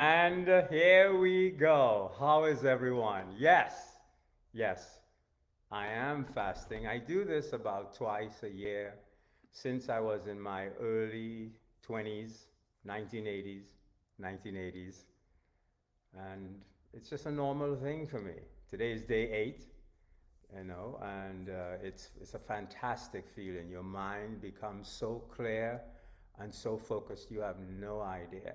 And here we go. How is everyone? Yes, I am fasting. I do this about twice a year since I was in my early 20s, 1980s, 1980s. And it's just a normal thing for me. Today is day 8, and it's a fantastic feeling. Your mind becomes so clear and so focused, you have no idea.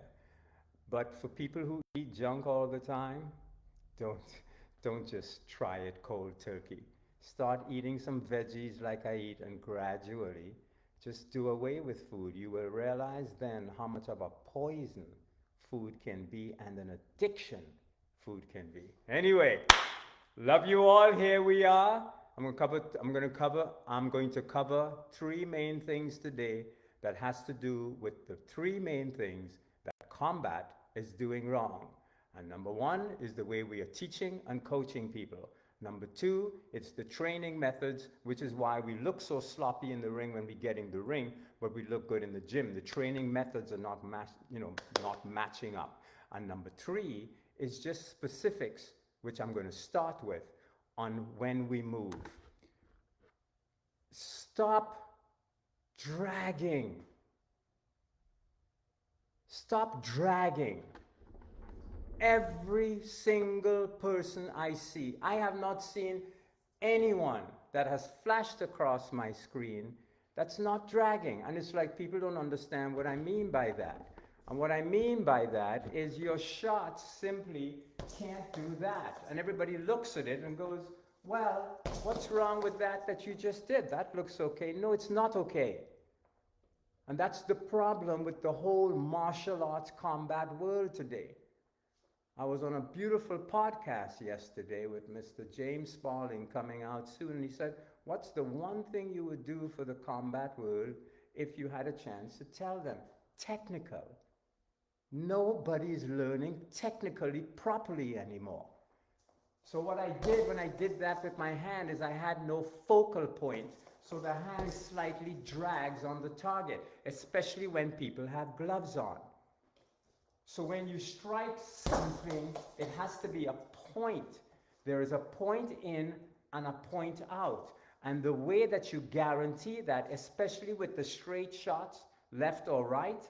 But for people who eat junk all the time, don't don't just try it cold turkey. Start eating some veggies like I eat and gradually just do away with food. You will realize then how much of a poison food can be and an addiction food can be. Anyway, love you all. Here we are. I'm going to cover three main things today that has to do with the three main things that combat is doing wrong. And number one is the way we are teaching and coaching people. Number two, it's the training methods, which is why we look so sloppy in the ring when we get in the ring, but we look good in the gym. The training methods are not matching up. And number three is just specifics, which I'm going to start with on when we move. Stop dragging. Stop dragging. Every single person I see, I have not seen anyone that has flashed across my screen that's not dragging. And it's like people don't understand what I mean by that. And what I mean by that is your shots simply can't do that. And everybody looks at it and goes, well, what's wrong with that you just did? That looks okay. No, it's not okay. And that's the problem with the whole martial arts combat world today. I was on a beautiful podcast yesterday with Mr. James Spalding coming out soon, and he said, what's the one thing you would do for the combat world if you had a chance to tell them? Technical. Nobody's learning technically properly anymore. So what I did when I did that with my hand is I had no focal point, so the hand slightly drags on the target, especially when people have gloves on. So when you strike something, it has to be a point. There is a point in and a point out. And the way that you guarantee that, especially with the straight shots, left or right,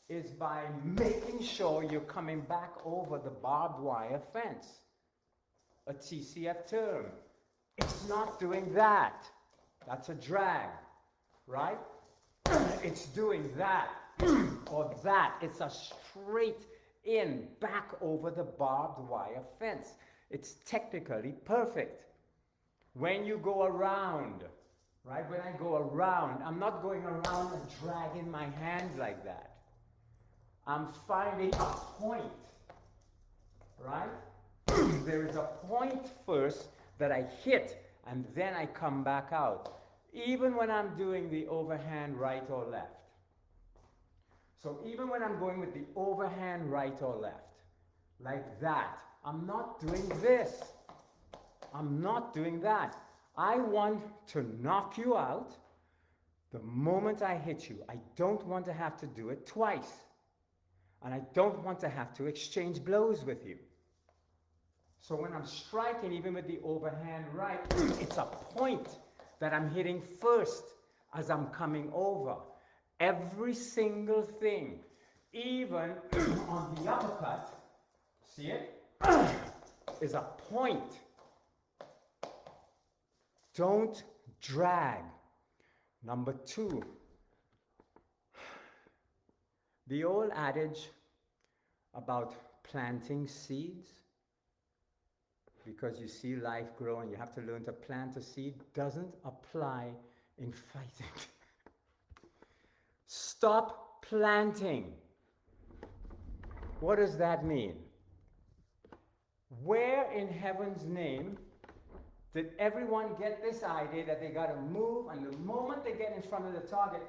is by making sure you're coming back over the barbed wire fence. A TCF term. It's not doing that. That's a drag, right? It's doing that or that. It's a straight in, back over the barbed wire fence. It's technically perfect. When you go around, right? When I go around, I'm not going around and dragging my hand like that. I'm finding a point, right? There is a point first that I hit, and then I come back out, even when I'm doing the overhand right or left. So even when I'm going with the overhand right or left, like that, I'm not doing this. I'm not doing that. I want to knock you out the moment I hit you. I don't want to have to do it twice. And I don't want to have to exchange blows with you. So when I'm striking, even with the overhand right, it's a point that I'm hitting first as I'm coming over. Every single thing, even on the uppercut, see it, is a point. Don't drag. Number two, the old adage about planting seeds, because you see life grow and you have to learn to plant a seed, doesn't apply in fighting. Stop planting. What does that mean? Where in heaven's name did everyone get this idea that they got to move, and the moment they get in front of the target,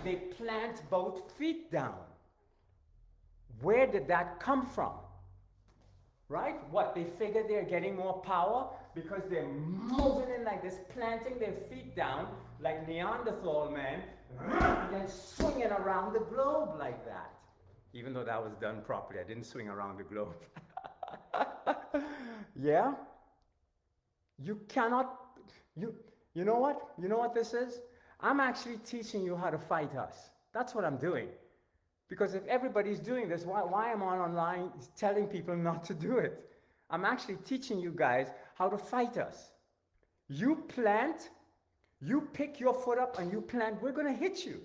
they plant both feet down? Where did that come from? Right? What, they figure they're getting more power because they're moving in like this, planting their feet down like Neanderthal men, and then swinging around the globe like that. even though that was done properly. I didn't swing around the globe. Yeah? You cannot, you, you know what? You know what this is? I'm actually teaching you how to fight us. That's what I'm doing. Because if everybody's doing this, why am I online telling people not to do it? I'm actually teaching you guys how to fight us. You plant, you pick your foot up and you plant, we're going to hit you.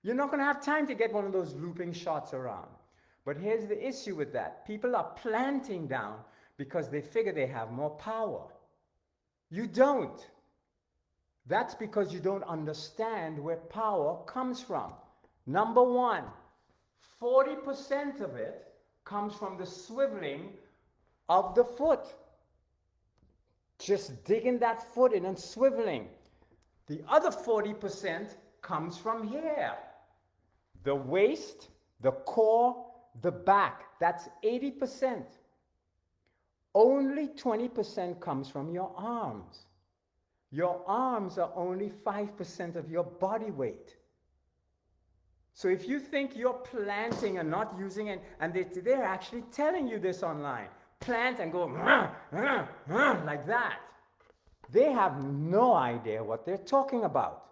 You're not going to have time to get one of those looping shots around. But here's the issue with that. People are planting down because they figure they have more power. You don't. That's because you don't understand where power comes from. Number one, 40% of it comes from the swiveling of the foot. Just digging that foot in and swiveling. The other 40% comes from here. The waist, the core, the back. That's 80%. Only 20% comes from your arms. Your arms are only 5% of your body weight. So if you think you're planting and not using it, and they're actually telling you this online, plant and go like that. They have no idea what they're talking about.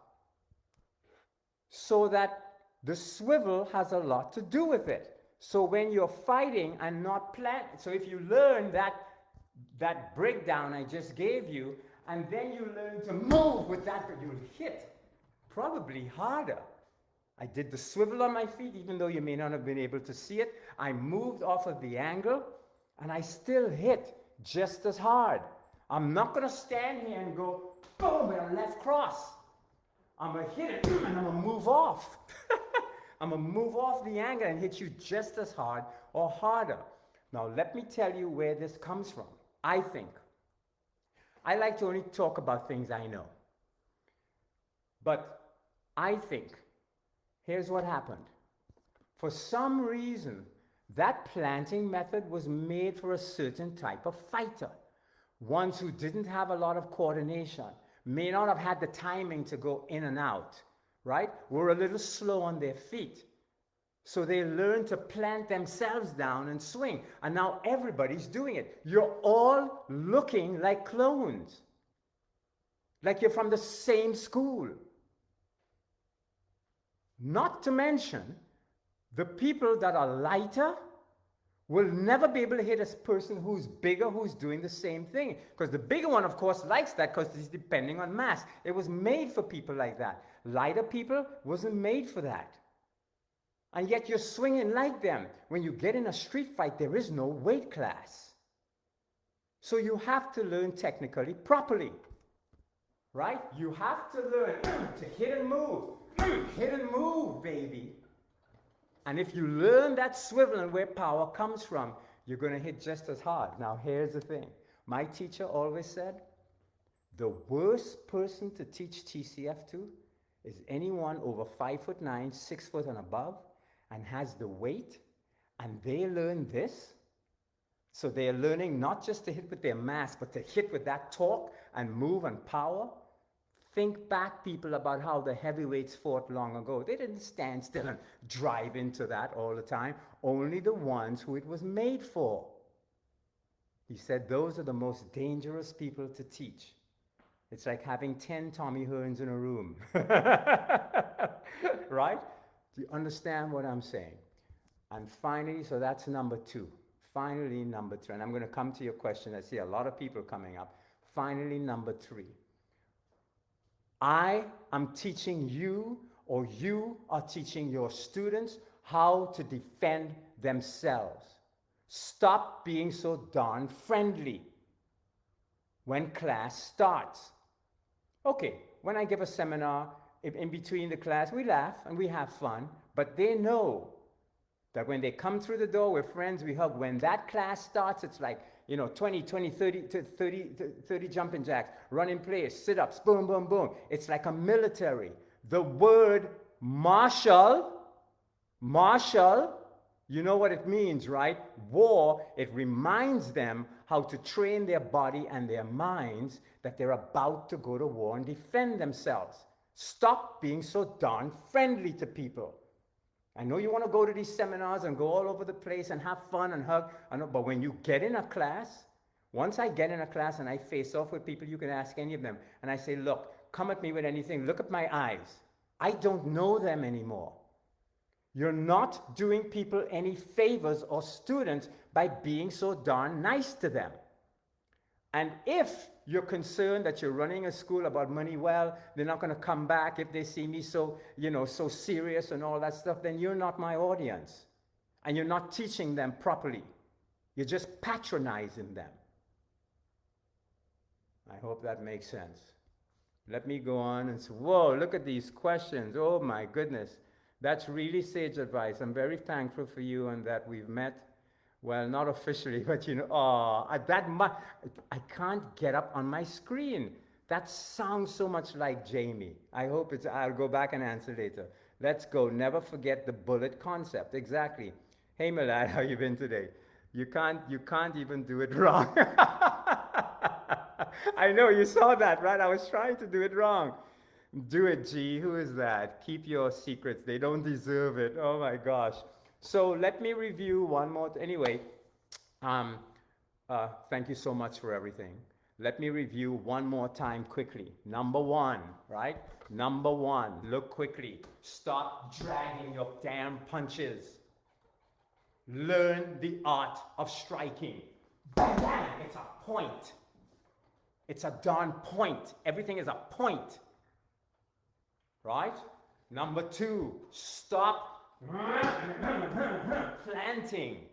So that the swivel has a lot to do with it. So when you're fighting and not planting, so if you learn that breakdown I just gave you, and then you learn to move with that, but you'll hit probably harder. I did the swivel on my feet, even though you may not have been able to see it. I moved off of the angle, and I still hit just as hard. I'm not going to stand here and go, boom, with a left cross. I'm going to hit it, and I'm going to move off. I'm going to move off the angle and hit you just as hard or harder. Now, let me tell you where this comes from, I think. I like to only talk about things I know. But I think, here's what happened. For some reason, that planting method was made for a certain type of fighter. Ones who didn't have a lot of coordination, may not have had the timing to go in and out, right? Were a little slow on their feet. So they learned to plant themselves down and swing. And now everybody's doing it. You're all looking like clones. Like you're from the same school. Not to mention, the people that are lighter will never be able to hit a person who's bigger, who's doing the same thing. Because the bigger one, of course, likes that because it's depending on mass. It was made for people like that. Lighter people wasn't made for that. And yet you're swinging like them. When you get in a street fight, there is no weight class. So you have to learn technically properly. Right? You have to learn to hit and move. Hit and move, baby. And if you learn that swivel and where power comes from, you're going to hit just as hard. Now, here's the thing. My teacher always said, the worst person to teach TCF to is anyone over 5'9", 6 foot and above, and has the weight, and they learn this. So they're learning not just to hit with their mass, but to hit with that torque and move and power. Think back, people, about how the heavyweights fought long ago. They didn't stand still and drive into that all the time. Only the ones who it was made for. He said those are the most dangerous people to teach. It's like having 10 Tommy Hearns in a room. Right? Do you understand what I'm saying? And finally, so that's number 2. Finally, number 3. And I'm going to come to your question. I see a lot of people coming up. Finally, number 3. I am teaching you, or you are teaching your students, how to defend themselves. Stop being so darn friendly when class starts. Okay, when I give a seminar, in between the class, we laugh and we have fun, but they know that when they come through the door, we're friends, we hug. When that class starts, it's like, 20, 30 jumping jacks, running plays, sit-ups, boom, boom, boom. It's like a military. The word martial, you know what it means, right? War, it reminds them how to train their body and their minds that they're about to go to war and defend themselves. Stop being so darn friendly to people. I know you want to go to these seminars and go all over the place and have fun and hug. I know, but when you get in a class, once I get in a class and I face off with people, you can ask any of them. And I say, look, come at me with anything. Look at my eyes. I don't know them anymore. You're not doing people any favors or students by being so darn nice to them. And if you're concerned that you're running a school about money, well, they're not going to come back if they see me so, so serious and all that stuff, then you're not my audience. And you're not teaching them properly. You're just patronizing them. I hope that makes sense. Let me go on and say, whoa, look at these questions. Oh my goodness. That's really sage advice. I'm very thankful for you and that we've met. Well, not officially, but I can't get up on my screen. That sounds so much like Jamie. I'll go back and answer later. Let's go. Never forget the bullet concept. Exactly. Hey, my lad, how you been today? You can't even do it wrong. I know, you saw that, right? I was trying to do it wrong. Do it, G. Who is that? Keep your secrets. They don't deserve it. Oh, my gosh. So let me review one more. Anyway, thank you so much for everything. Let me review one more time quickly. Number one, right? Number one, look quickly. Stop dragging your damn punches. Learn the art of striking. Bang, bang. It's a point. It's a darn point. Everything is a point. Right? Number two, stop planting.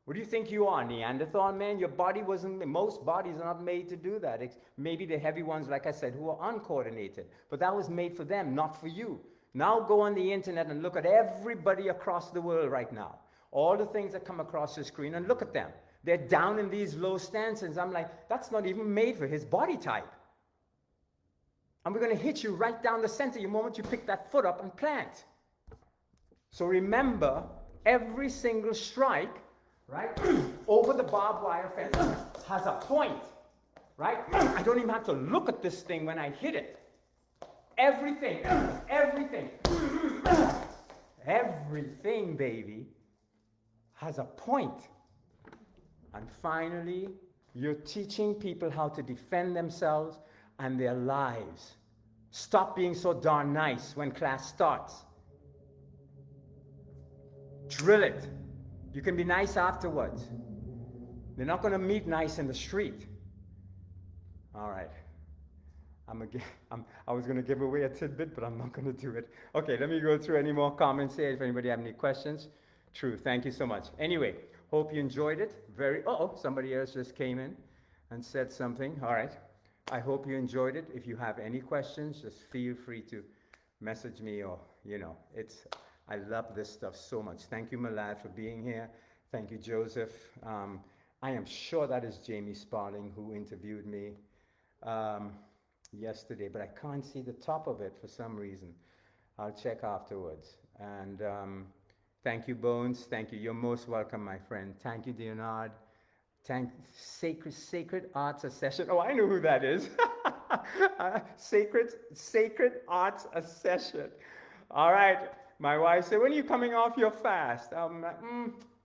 What do you think you are, Neanderthal man? Your body wasn't, most bodies are not made to do that. Maybe the heavy ones, like I said, who are uncoordinated. But that was made for them, not for you. Now go on the internet and look at everybody across the world right now. All the things that come across the screen, and look at them. They're down in these low stances. I'm like, that's not even made for his body type. And we're going to hit you right down the center the moment you pick that foot up and plant. So remember, every single strike, right, over the barbed wire fence has a point, right? I don't even have to look at this thing when I hit it. Everything, baby, has a point. And finally, you're teaching people how to defend themselves and their lives. Stop being so darn nice when class starts. Drill it. You can be nice afterwards. They're not going to meet nice in the street. All right. I was going to give away a tidbit, but I'm not going to do it. Okay, let me go through any more comments here if anybody have any questions. True. Thank you so much. Anyway, hope you enjoyed it. Somebody else just came in and said something. All right. I hope you enjoyed it. If you have any questions, just feel free to message me or, I love this stuff so much. Thank you, Malad, for being here. Thank you, Joseph. I am sure that is Jamie Sparling who interviewed me yesterday, but I can't see the top of it for some reason. I'll check afterwards. And thank you, Bones. Thank you. You're most welcome, my friend. Thank you, Leonard. Sacred Arts Accession. Oh, I know who that is. Sacred Arts Accession. All right. My wife said, when are you coming off your fast? I'm like,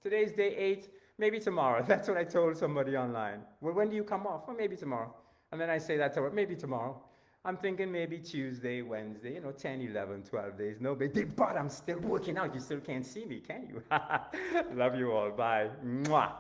today's day 8, maybe tomorrow. That's what I told somebody online. Well, when do you come off? Well, maybe tomorrow. And then I say that to her, maybe tomorrow. I'm thinking maybe Tuesday, Wednesday, 10, 11, 12 days. No big deal, but I'm still working out. You still can't see me, can you? Love you all. Bye. Mwah.